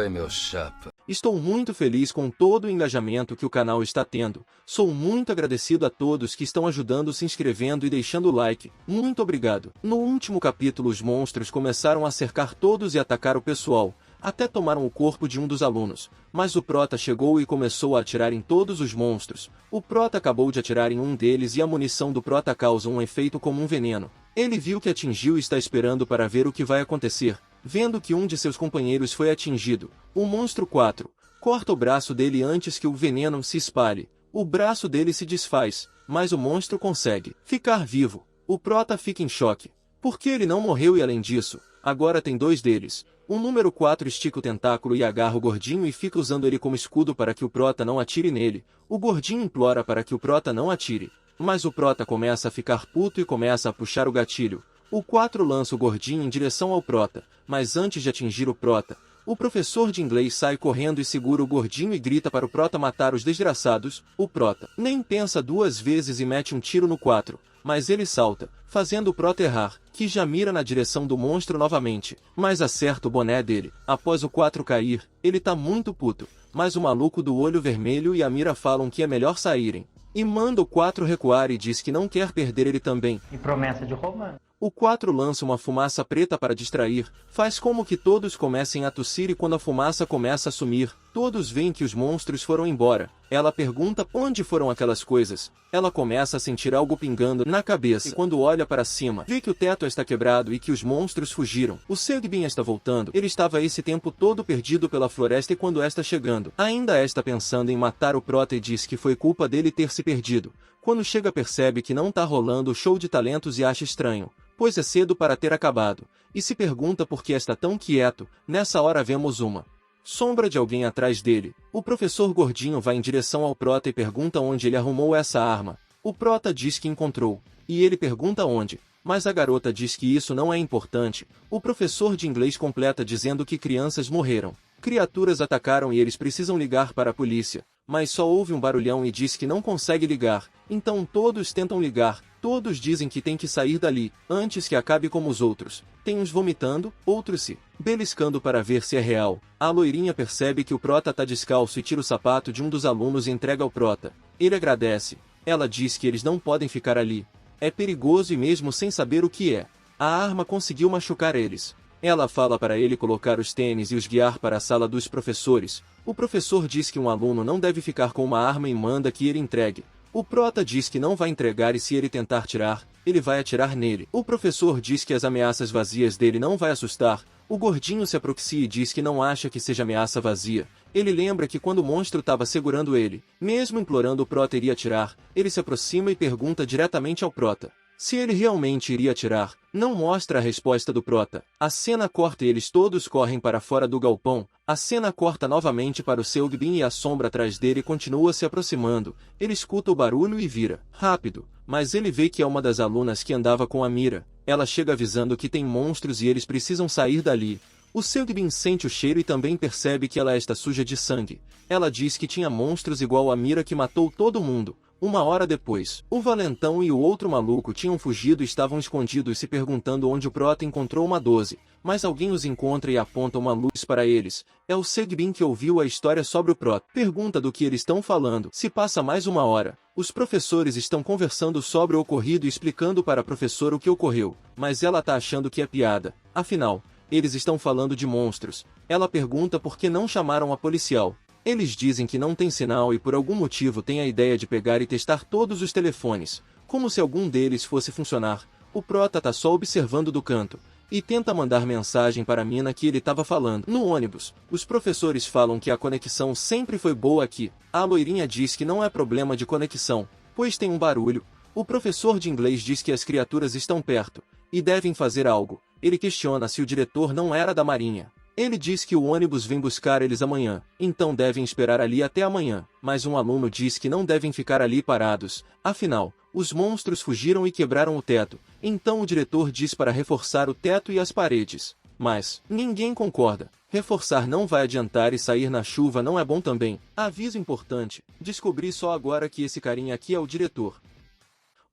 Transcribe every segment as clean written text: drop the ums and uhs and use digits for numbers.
Oi, meu chapa. Estou muito feliz com todo o engajamento que o canal está tendo. Sou muito agradecido a todos que estão ajudando, se inscrevendo e deixando o like. Muito obrigado. No último capítulo, os monstros começaram a cercar todos e atacar o pessoal. Até tomaram o corpo de um dos alunos. Mas o Prota chegou e começou a atirar em todos os monstros. O Prota acabou de atirar em um deles e a munição do Prota causa um efeito como um veneno. Ele viu que atingiu e está esperando para ver o que vai acontecer. Vendo que um de seus companheiros foi atingido, o monstro 4 corta o braço dele antes que o veneno se espalhe. O braço dele se desfaz, mas o monstro consegue ficar vivo. O Prota fica em choque, porque ele não morreu e além disso, agora tem dois deles. O número 4 estica o tentáculo e agarra o gordinho e fica usando ele como escudo para que o Prota não atire nele. O gordinho implora para que o Prota não atire, mas o Prota começa a ficar puto e começa a puxar o gatilho. O 4 lança o gordinho em direção ao Prota, mas antes de atingir o Prota, o professor de inglês sai correndo e segura o gordinho e grita para o Prota matar os desgraçados. O Prota nem pensa duas vezes e mete um tiro no 4, mas ele salta, fazendo o Prota errar, que já mira na direção do monstro novamente, mas acerta o boné dele. Após o 4 cair, ele tá muito puto, mas o maluco do olho vermelho e a mira falam que é melhor saírem. E manda o 4 recuar e diz que não quer perder ele também. E promessa de romance. O 4 lança uma fumaça preta para distrair, faz como que todos comecem a tossir e quando a fumaça começa a sumir, todos veem que os monstros foram embora. Ela pergunta onde foram aquelas coisas. Ela começa a sentir algo pingando na cabeça e quando olha para cima, vê que o teto está quebrado e que os monstros fugiram. O Segbin está voltando. Ele estava esse tempo todo perdido pela floresta e quando está chegando, ainda está pensando em matar o Prota e diz que foi culpa dele ter se perdido. Quando chega percebe que não tá rolando o show de talentos e acha estranho, pois é cedo para ter acabado, e se pergunta por que está tão quieto. Nessa hora vemos uma sombra de alguém atrás dele. O professor gordinho vai em direção ao Prota e pergunta onde ele arrumou essa arma. O Prota diz que encontrou, e ele pergunta onde, mas a garota diz que isso não é importante. O professor de inglês completa dizendo que crianças morreram. Criaturas atacaram e eles precisam ligar para a polícia, mas só ouve um barulhão e diz que não consegue ligar. Então todos tentam ligar, todos dizem que tem que sair dali, antes que acabe como os outros. Tem uns vomitando, outros se beliscando para ver se é real. A loirinha percebe que o Prota tá descalço e tira o sapato de um dos alunos e entrega ao Prota. Ele agradece. Ela diz que eles não podem ficar ali. É perigoso e mesmo sem saber o que é, a arma conseguiu machucar eles. Ela fala para ele colocar os tênis e os guiar para a sala dos professores. O professor diz que um aluno não deve ficar com uma arma e manda que ele entregue. O Prota diz que não vai entregar e se ele tentar tirar, ele vai atirar nele. O professor diz que as ameaças vazias dele não vai assustar. O gordinho se aproxima e diz que não acha que seja ameaça vazia. Ele lembra que quando o monstro estava segurando ele, mesmo implorando o Prota iria atirar, ele se aproxima e pergunta diretamente ao Prota se ele realmente iria atirar. Não mostra a resposta do Prota. A cena corta e eles todos correm para fora do galpão. A cena corta novamente para o Segbin e a sombra atrás dele continua se aproximando. Ele escuta o barulho e vira rápido, mas ele vê que é uma das alunas que andava com a mira. Ela chega avisando que tem monstros e eles precisam sair dali. O Segbin sente o cheiro e também percebe que ela está suja de sangue. Ela diz que tinha monstros igual a mira que matou todo mundo. Uma hora depois, o Valentão e o outro maluco tinham fugido e estavam escondidos se perguntando onde o Prota encontrou uma 12, mas alguém os encontra e aponta uma luz para eles. É o Segbin que ouviu a história sobre o Prota. Pergunta do que eles estão falando. Se passa mais uma hora. Os professores estão conversando sobre o ocorrido e explicando para a professora o que ocorreu, mas ela tá achando que é piada. Afinal, eles estão falando de monstros. Ela pergunta por que não chamaram a policial. Eles dizem que não tem sinal e por algum motivo têm a ideia de pegar e testar todos os telefones, como se algum deles fosse funcionar. O Prota tá só observando do canto, e tenta mandar mensagem para a mina que ele estava falando. No ônibus, os professores falam que a conexão sempre foi boa aqui. A loirinha diz que não é problema de conexão, pois tem um barulho. O professor de inglês diz que as criaturas estão perto, e devem fazer algo. Ele questiona se o diretor não era da marinha. Ele diz que o ônibus vem buscar eles amanhã, então devem esperar ali até amanhã. Mas um aluno diz que não devem ficar ali parados. Afinal, os monstros fugiram e quebraram o teto. Então o diretor diz para reforçar o teto e as paredes. Mas ninguém concorda. Reforçar não vai adiantar e sair na chuva não é bom também. Aviso importante. Descobri só agora que esse carinha aqui é o diretor.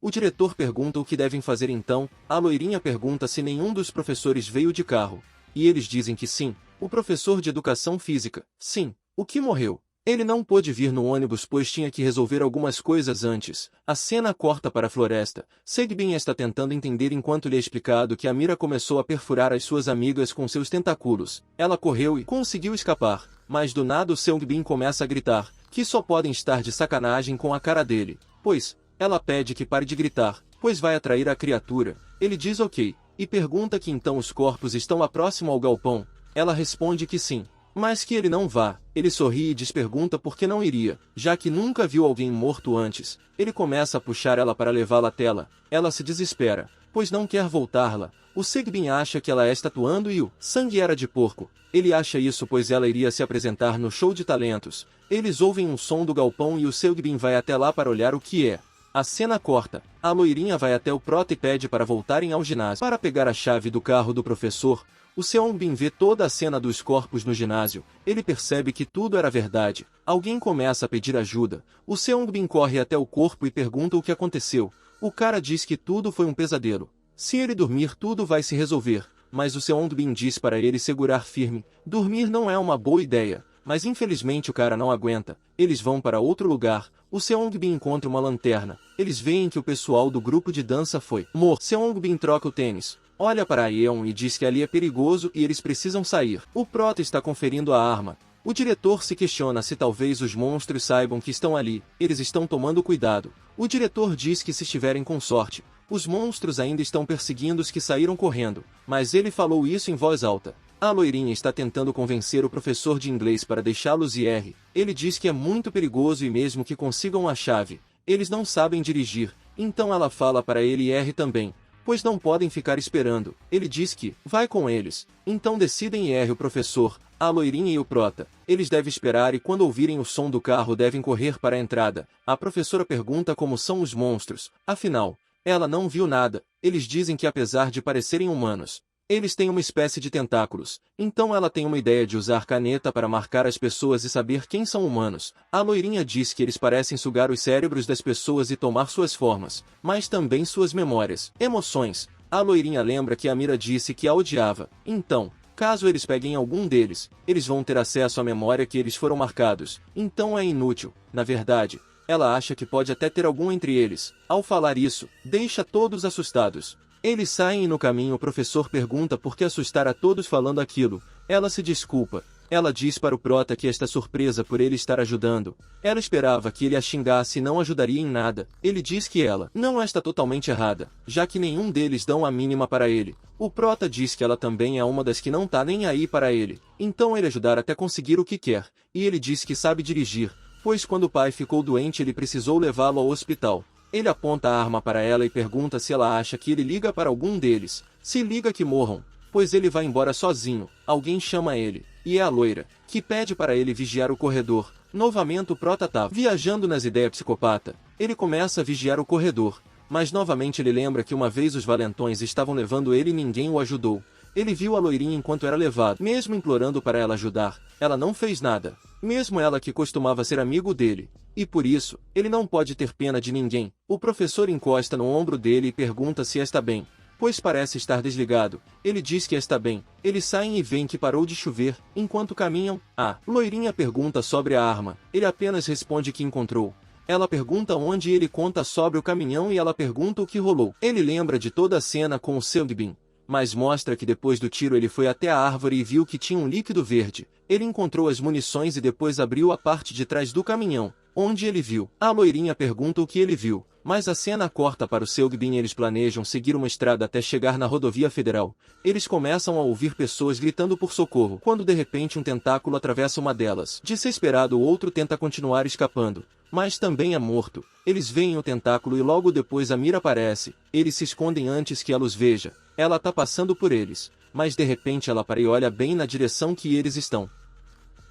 O diretor pergunta o que devem fazer então. A loirinha pergunta se nenhum dos professores veio de carro. E eles dizem que sim. O professor de educação física. Sim, o que morreu? Ele não pôde vir no ônibus pois tinha que resolver algumas coisas antes. A cena corta para a floresta. Segbin está tentando entender enquanto lhe é explicado que a Mira começou a perfurar as suas amigas com seus tentáculos. Ela correu e conseguiu escapar, mas do nada o Segbin começa a gritar, que só podem estar de sacanagem com a cara dele. Pois, ela pede que pare de gritar, pois vai atrair a criatura. Ele diz ok, e pergunta que então os corpos estão lá próximo ao galpão. Ela responde que sim, mas que ele não vá. Ele sorri e pergunta por que não iria, já que nunca viu alguém morto antes. Ele começa a puxar ela para levá-la até lá. Ela se desespera, pois não quer voltar-la. O Segbin acha que ela está atuando e o sangue era de porco. Ele acha isso pois ela iria se apresentar no show de talentos. Eles ouvem um som do galpão e o Segbin vai até lá para olhar o que é. A cena corta. A loirinha vai até o Prota e pede para voltarem ao ginásio para pegar a chave do carro do professor. O Seongbin vê toda a cena dos corpos no ginásio. Ele percebe que tudo era verdade. Alguém começa a pedir ajuda. O Seongbin corre até o corpo e pergunta o que aconteceu. O cara diz que tudo foi um pesadelo. Se ele dormir tudo vai se resolver. Mas o Seongbin diz para ele segurar firme. Dormir não é uma boa ideia. Mas infelizmente o cara não aguenta. Eles vão para outro lugar. O Seongbin encontra uma lanterna. Eles veem que o pessoal do grupo de dança foi morto. Seongbin troca o tênis. Olha para Yeon e diz que ali é perigoso e eles precisam sair. O Prota está conferindo a arma. O diretor se questiona se talvez os monstros saibam que estão ali. Eles estão tomando cuidado. O diretor diz que se estiverem com sorte, os monstros ainda estão perseguindo os que saíram correndo. Mas ele falou isso em voz alta. A loirinha está tentando convencer o professor de inglês para deixá-los ir. Ele diz que é muito perigoso e mesmo que consigam a chave, eles não sabem dirigir. Então ela fala para ele ir também, pois não podem ficar esperando. Ele diz que vai com eles. Então decidem ir o professor, a loirinha e o Prota. Eles devem esperar e quando ouvirem o som do carro devem correr para a entrada. A professora pergunta como são os monstros. Afinal, ela não viu nada. Eles dizem que apesar de parecerem humanos, eles têm uma espécie de tentáculos. Então ela tem uma ideia de usar caneta para marcar as pessoas e saber quem são humanos. A loirinha diz que eles parecem sugar os cérebros das pessoas e tomar suas formas, mas também suas memórias, emoções. A loirinha lembra que a Mira disse que a odiava. Então, caso eles peguem algum deles, eles vão ter acesso à memória que eles foram marcados. Então é inútil. Na verdade, ela acha que pode até ter algum entre eles. Ao falar isso, deixa todos assustados. Eles saem e no caminho o professor pergunta por que assustar a todos falando aquilo. Ela se desculpa. Ela diz para o Prota que está surpresa por ele estar ajudando. Ela esperava que ele a xingasse e não ajudaria em nada. Ele diz que ela não está totalmente errada, já que nenhum deles dão a mínima para ele. O Prota diz que ela também é uma das que não tá nem aí para ele. Então ele ajudar até conseguir o que quer. E ele diz que sabe dirigir, pois quando o pai ficou doente ele precisou levá-lo ao hospital. Ele aponta a arma para ela e pergunta se ela acha que ele liga para algum deles. Se liga que morram, pois ele vai embora sozinho. Alguém chama ele, e é a loira, que pede para ele vigiar o corredor. Novamente o Prota tá viajando nas ideias psicopata. Ele começa a vigiar o corredor, mas novamente ele lembra que uma vez os valentões estavam levando ele e ninguém o ajudou. Ele viu a loirinha enquanto era levado, mesmo implorando para ela ajudar. Ela não fez nada, mesmo ela que costumava ser amigo dele. E por isso, ele não pode ter pena de ninguém. O professor encosta no ombro dele e pergunta se está bem, pois parece estar desligado. Ele diz que está bem. Eles saem e veem que parou de chover. Enquanto caminham, a loirinha pergunta sobre a arma. Ele apenas responde que encontrou. Ela pergunta onde e ele conta sobre o caminhão e ela pergunta o que rolou. Ele lembra de toda a cena com o Seongbin, mas mostra que depois do tiro ele foi até a árvore e viu que tinha um líquido verde. Ele encontrou as munições e depois abriu a parte de trás do caminhão, onde ele viu. A loirinha pergunta o que ele viu, mas a cena corta para o Seongbin e eles planejam seguir uma estrada até chegar na rodovia federal. Eles começam a ouvir pessoas gritando por socorro, quando de repente um tentáculo atravessa uma delas. Desesperado, o outro tenta continuar escapando, mas também é morto. Eles veem o tentáculo e logo depois a Mira aparece. Eles se escondem antes que ela os veja. Ela tá passando por eles, mas de repente ela para e olha bem na direção que eles estão.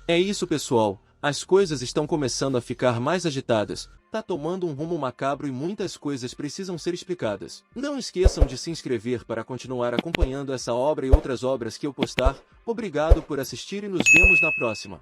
É isso, pessoal. As coisas estão começando a ficar mais agitadas. Tá tomando um rumo macabro e muitas coisas precisam ser explicadas. Não esqueçam de se inscrever para continuar acompanhando essa obra e outras obras que eu postar. Obrigado por assistir e nos vemos na próxima.